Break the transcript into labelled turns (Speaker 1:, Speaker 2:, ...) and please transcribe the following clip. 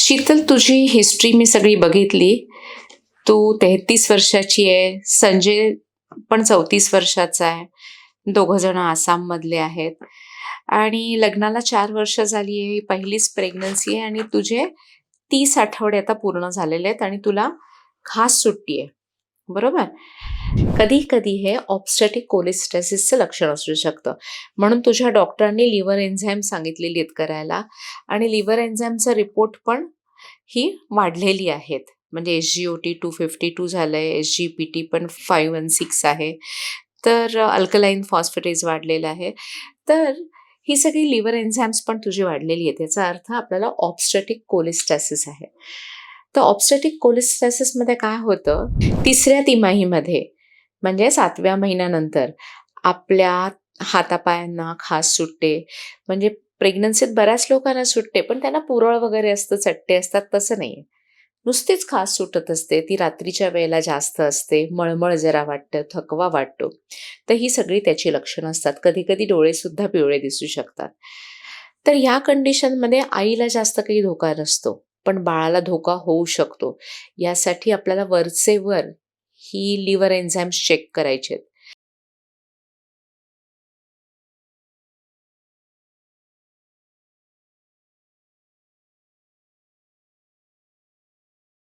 Speaker 1: शीतल, तुझी हिस्ट्री मी सगळी बघितली. तू 33 वर्षाची आहे. संजय पण 34 वर्षाचा आहे. दोघं जण आसाममधले आहेत आणि लग्नाला 4 वर्ष झाली आहे. ही पहिलीच प्रेग्नन्सी आहे आणि तुझे 30 आठवडे आता पूर्ण झालेले आहेत आणि तुला खास सुट्टी आहे. बरोबर? कधी-कधी हे ऑब्स्टॅटिक कोलेस्टेसिसचं लक्षण असू शकतं. म्हणून तुझ्या डॉक्टरांनी लिव्हर एन्झाईम सांगितलेली आहेत करायला आणि लिव्हर एन्झाईमचा रिपोर्ट पण ही वाढलेली आहेत. म्हणजे एस-जी-ओ-टी 252 झालंय, एस-जी-पी-टी पण 516 आहे. तर अल्कलाईन फॉस्फेटेज वाढलेलं आहे. तर ही सगळी लिव्हर एन्झाईम्स पण तुझी वाढलेली आहेत. याचा अर्थ आपल्याला ऑब्स्टॅटिक कोलेस्टॅसिस आहे. तर ऑब्स्टॅटिक कोलेस्टॅसिसमध्ये काय होतं, तिसऱ्या तिमाहीमध्ये म्हणजे 7व्या महिन्यानंतर आपल्या हातापायांना खाज सुटते. म्हणजे प्रेग्नन्सीत बऱ्याच लोकांना सुटते, पण त्यांना पुरळ वगैरे असतं, चट्टे असतात, तसं नाहीये. नुसतीच खाज सुटत असते. ती रात्रीच्या वेळेला जास्त असते. मळमळ जरा वाटतं, थकवा वाटतो. तर ही सगळी त्याची लक्षणं असतात. कधी-कधी डोळेसुद्धा पिवळे दिसू शकतात. तर या कंडिशनमध्ये आईला जास्त काही धोका नसतो, पण बाळाला धोका होऊ शकतो. यासाठी आपल्याला वरचेवर ही लिव्हर एन्झाईम्स चेक करायचे आहेत.